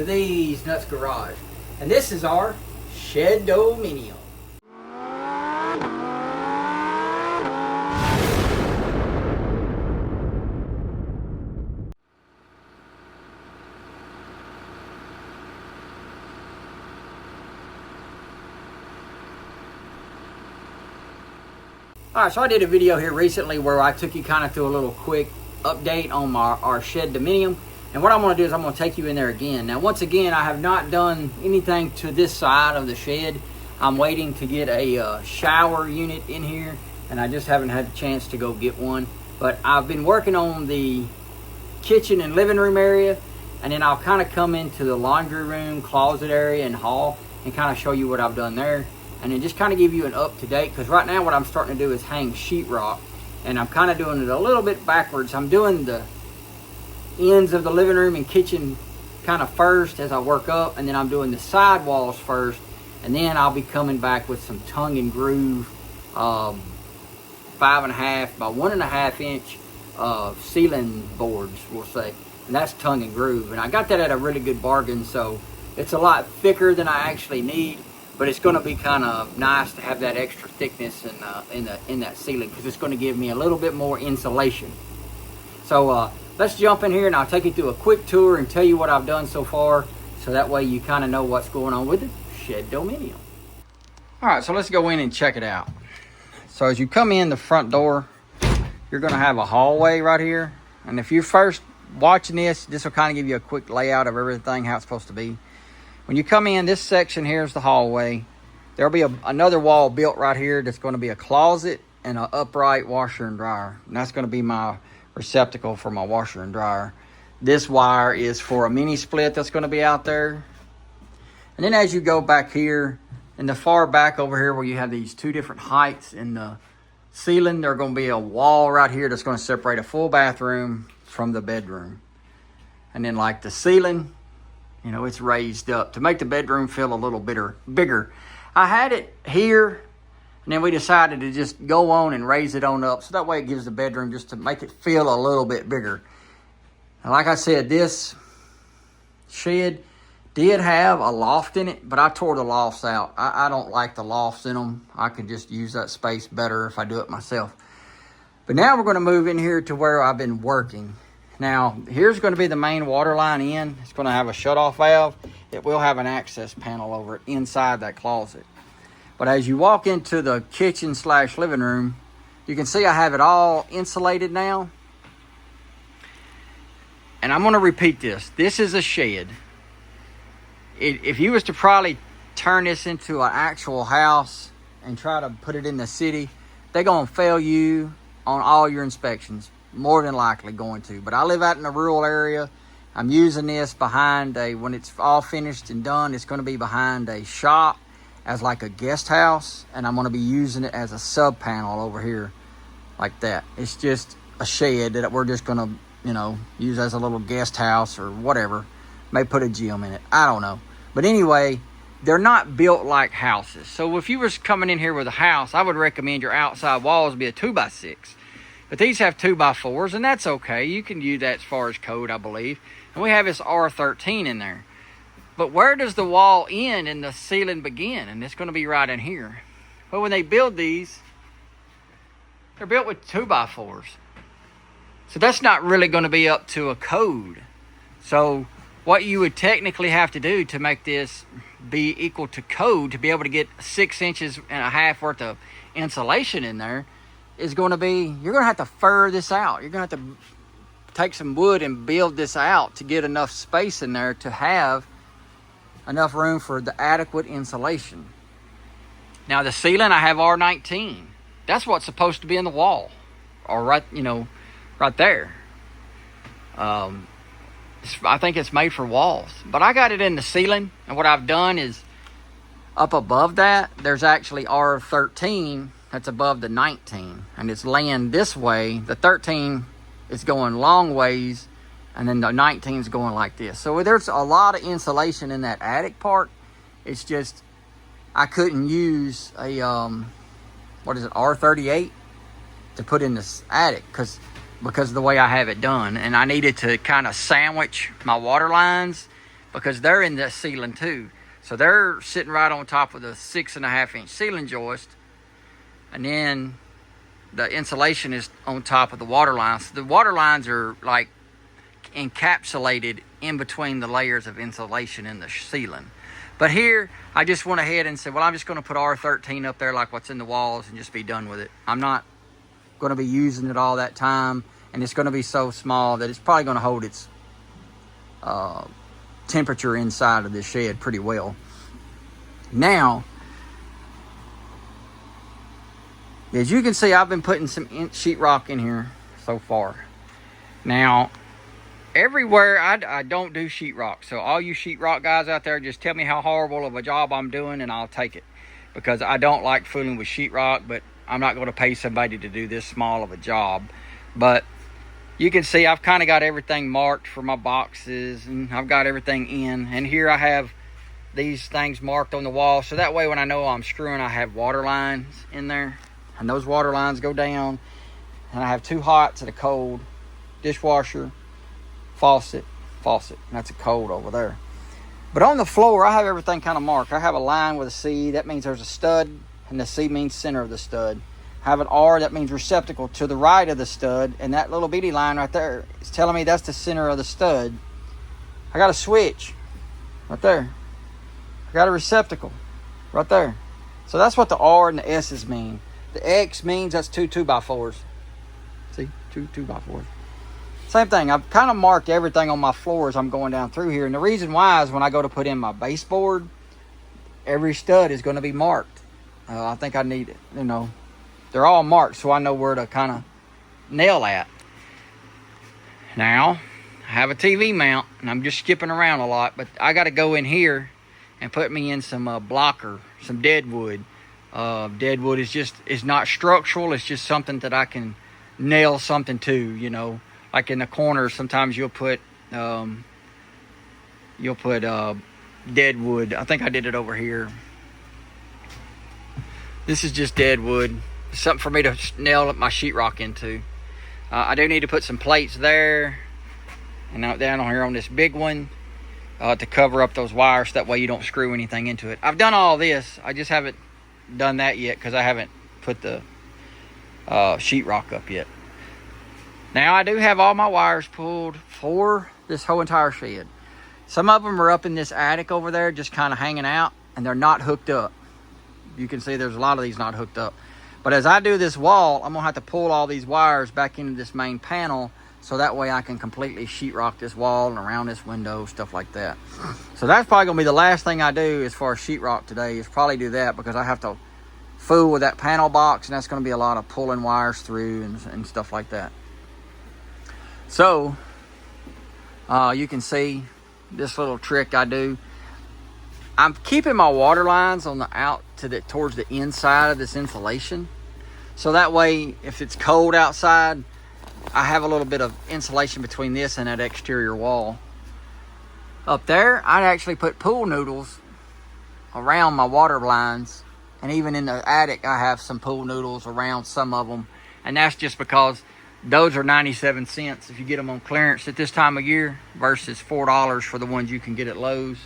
to These Nuts Garage, and this is our Shed-Do-Minium. Alright, so I did a video here recently where I took you kind of through a little quick update on our Shed-Do-Minium. And what I'm going to do is I'm going to take you in there again. Now, once again, I have not done anything to this side of the shed. I'm waiting to get a shower unit in here, and I just haven't had the chance to go get one. But I've been working on the kitchen and living room area, and then I'll kind of come into the laundry room, closet area, and hall, and kind of show you what I've done there. And then just kind of give you an up-to-date, because right now what I'm starting to do is hang sheetrock, and I'm kind of doing it a little bit backwards. I'm doing the ends of the living room and kitchen kind of first as I work up, and then I'm doing the side walls first, and then I'll be coming back with some tongue and groove 5.5 by 1.5 inch ceiling boards, we'll say, and that's tongue and groove. And I got that at a really good bargain, so it's a lot thicker than I actually need, but it's going to be kind of nice to have that extra thickness in that ceiling, because it's going to give me a little bit more insulation. So let's jump in here and I'll take you through a quick tour and tell you what I've done so far, so that way you kind of know what's going on with the Shed-Do-Minium. Alright, so let's go in and check it out. So as you come in the front door, you're going to have a hallway right here. And if you're first watching this will kind of give you a quick layout of everything, how it's supposed to be. When you come in, this section here is the hallway. There'll be another wall built right here that's going to be a closet and an upright washer and dryer. And that's going to be my receptacle for my washer and dryer. This wire is for a mini split that's going to be out there. And then as you go back here, in the far back over here where you have these two different heights in the ceiling, there's going to be a wall right here that's going to separate a full bathroom from the bedroom. And then like the ceiling, you know, it's raised up to make the bedroom feel a little bigger. I had it here, and then we decided to just go on and raise it on up, so that way it gives the bedroom just to make it feel a little bit bigger. And like I said, this shed did have a loft in it, but I tore the lofts out. I don't like the lofts in them. I could just use that space better if I do it myself. But now we're going to move in here to where I've been working. Now, here's going to be the main water line in. It's going to have a shut-off valve. It will have an access panel over it inside that closet. But as you walk into the kitchen / living room, you can see I have it all insulated now. And I'm going to repeat this. This is a shed. If you was to probably turn this into an actual house and try to put it in the city, they're going to fail you on all your inspections. More than likely going to. But I live out in a rural area. I'm using this behind when it's all finished and done, it's going to be behind a shop as like a guest house, and I'm going to be using it as a sub panel over here like that. It's just a shed that we're just going to, you know, use as a little guest house or whatever. May put a gym in it, I don't know. But anyway, they're not built like houses. So if you was coming in here with a house, I would recommend your outside walls be a 2x6. But these have 2x4s, and that's okay. You can use that as far as code, I believe. And we have this R13 in there. But where does the wall end and the ceiling begin? And it's going to be right in here. Well, when they build these, they're built with 2x4s. So that's not really going to be up to a code. So what you would technically have to do to make this be equal to code, to be able to get 6.5 inches worth of insulation in there, is going to be, you're going to have to fur this out. You're going to have to take some wood and build this out to get enough space in there to have enough room for the adequate insulation. Now the ceiling, I have R19. That's what's supposed to be in the wall, or right, you know, right there. I think it's made for walls, but I got it in the ceiling, and what I've done is up above that, there's actually R13 that's above the 19, and it's laying this way. The 13 is going long ways, and then the 19 is going like this. So there's a lot of insulation in that attic part. It's just I couldn't use a R38 to put in this attic because of the way I have it done, and I needed to kind of sandwich my water lines because they're in the ceiling too. So they're sitting right on top of the 6.5-inch ceiling joist, and then the insulation is on top of the water lines. So the water lines are like encapsulated in between the layers of insulation in the ceiling. But here, I just went ahead and said, well, I'm just going to put R13 up there like what's in the walls and just be done with it. I'm not going to be using it all that time, and it's going to be so small that it's probably going to hold its temperature inside of this shed pretty well. Now, as you can see, I've been putting some sheetrock in here so far. Now, everywhere I don't do sheetrock, so all you sheetrock guys out there, just tell me how horrible of a job I'm doing and I'll take it, because I don't like fooling with sheetrock, but I'm not going to pay somebody to do this small of a job. But you can see I've kind of got everything marked for my boxes, and I've got everything in, and here I have these things marked on the wall, so that way when I know I'm screwing, I have water lines in there, and those water lines go down, and I have 2 hots and a cold, dishwasher, faucet, and that's a cold over there. But on the floor, I have everything kind of marked. I have a line with a C, that means there's a stud, and the C means center of the stud. I have an R, that means receptacle to the right of the stud, and that little bitty line right there is telling me that's the center of the stud. I got a switch right there. I got a receptacle right there. So that's what the R and the S's mean. The X means that's 2 2x4s. See, 2 2x4s. Same thing. I've kind of marked everything on my floor as I'm going down through here. And the reason why is when I go to put in my baseboard, every stud is going to be marked. I think I need it. You know, they're all marked, so I know where to kind of nail at. Now, I have a TV mount, and I'm just skipping around a lot, but I got to go in here and put me in some blocker, some deadwood. Deadwood is not structural. It's just something that I can nail something to, you know. Like in the corner, sometimes you'll put deadwood. I think I did it over here. This is just deadwood. Something for me to nail my sheetrock into. I do need to put some plates there, and out down on here on this big one to cover up those wires. That way you don't screw anything into it. I've done all this. I just haven't done that yet because I haven't put the sheetrock up yet. Now, I do have all my wires pulled for this whole entire shed. Some of them are up in this attic over there, just kind of hanging out, and they're not hooked up. You can see there's a lot of these not hooked up. But as I do this wall, I'm going to have to pull all these wires back into this main panel, so that way I can completely sheetrock this wall and around this window, stuff like that. So that's probably going to be the last thing I do as far as sheetrock today, is probably do that, because I have to fool with that panel box, and that's going to be a lot of pulling wires through and stuff like that. So, you can see this little trick I do. I'm keeping my water lines on the towards the inside of this insulation. So that way, if it's cold outside, I have a little bit of insulation between this and that exterior wall. Up there, I actually put pool noodles around my water lines. And even in the attic, I have some pool noodles around some of them. And that's just because those are 97 cents if you get them on clearance at this time of year versus $4 for the ones you can get at Lowe's.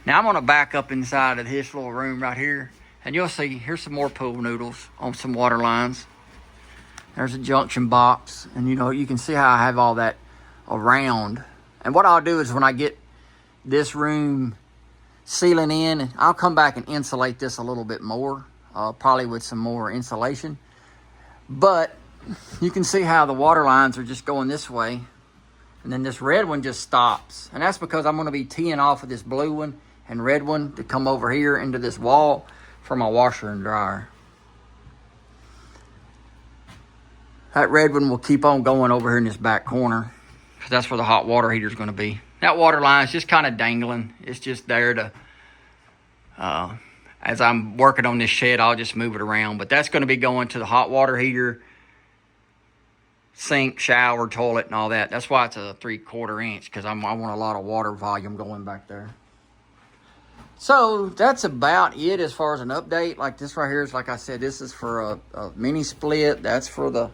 Now I'm going to back up inside of this little room right here, and you'll see here's some more pool noodles on some water lines. There's a junction box, and you can see how I have all that around. And what I'll do is when I get this room sealing in, I'll come back and insulate this a little bit more, probably with some more insulation. But you can see how the water lines are just going this way, and then this red one just stops. And that's because I'm going to be teeing off of this blue one and red one to come over here into this wall for my washer and dryer. That red one will keep on going over here in this back corner, because that's where the hot water heater is going to be. That water line is just kind of dangling. It's just there to, as I'm working on this shed, I'll just move it around. But that's going to be going to the hot water heater, sink, shower, toilet, and all that. That's why it's a 3/4 inch, because I want a lot of water volume going back there. So that's about it as far as an update. Like this right here is, like I said, this is for a mini split. That's for the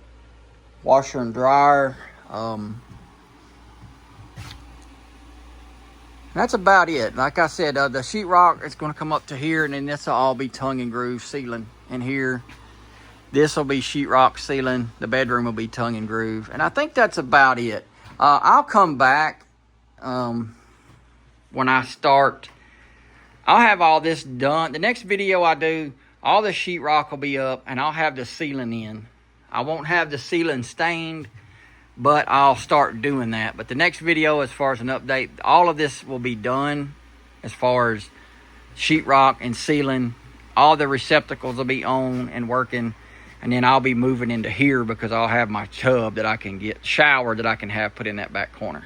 washer and dryer. That's about it. Like I said, the sheetrock is going to come up to here, and then this will all be tongue and groove ceiling. And here, this will be sheetrock ceiling. The bedroom will be tongue and groove. And I think that's about it. I'll come back when I start. I'll have all this done. The next video I do, all the sheetrock will be up, and I'll have the ceiling in. I won't have the ceiling stained, but I'll start doing that. But the next video, as far as an update, all of this will be done as far as sheetrock and ceiling. All the receptacles will be on and working. And then I'll be moving into here because I'll have my tub that I can get, shower that I can have put in that back corner.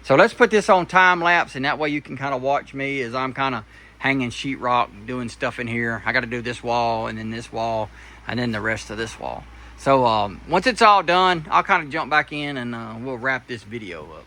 So let's put this on time lapse, and that way you can kind of watch me as I'm kind of hanging sheetrock, doing stuff in here. I got to do this wall, and then this wall, and then the rest of this wall. So once it's all done, I'll kind of jump back in and we'll wrap this video up.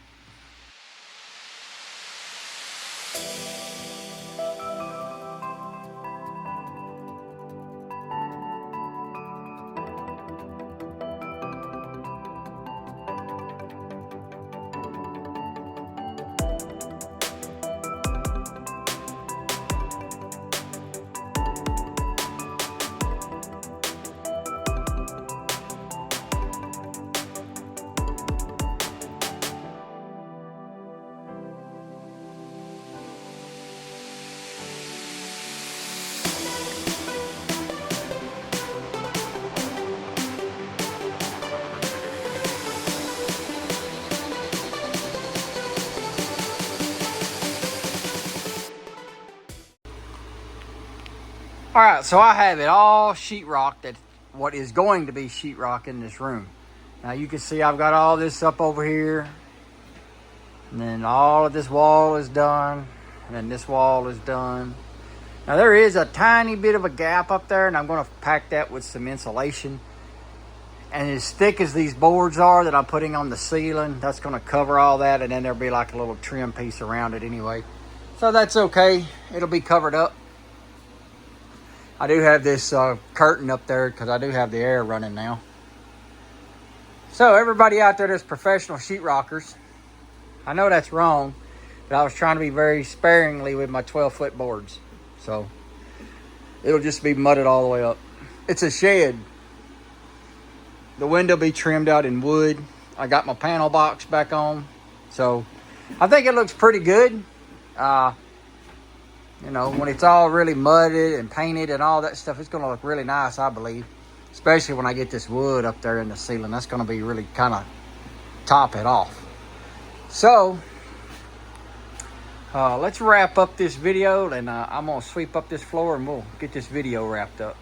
All right, so I have it all sheetrock, that what is going to be sheetrock in this room. Now you can see I've got all this up over here, and then all of this wall is done, and then this wall is done. Now there is a tiny bit of a gap up there, and I'm going to pack that with some insulation. And as thick as these boards are that I'm putting on the ceiling, that's going to cover all that, and then there'll be like a little trim piece around it anyway. So that's okay, it'll be covered up. I do have this curtain up there because I do have the air running now. So everybody out there that's professional sheetrockers, I know that's wrong, but I was trying to be very sparingly with my 12-foot boards. So it'll just be mudded all the way up. It's a shed. The window will be trimmed out in wood. I got my panel box back on. So I think it looks pretty good. You know, when it's all really mudded and painted and all that stuff, it's going to look really nice, I believe. Especially when I get this wood up there in the ceiling. That's going to be really kind of top it off. So, let's wrap up this video. And I'm going to sweep up this floor and we'll get this video wrapped up.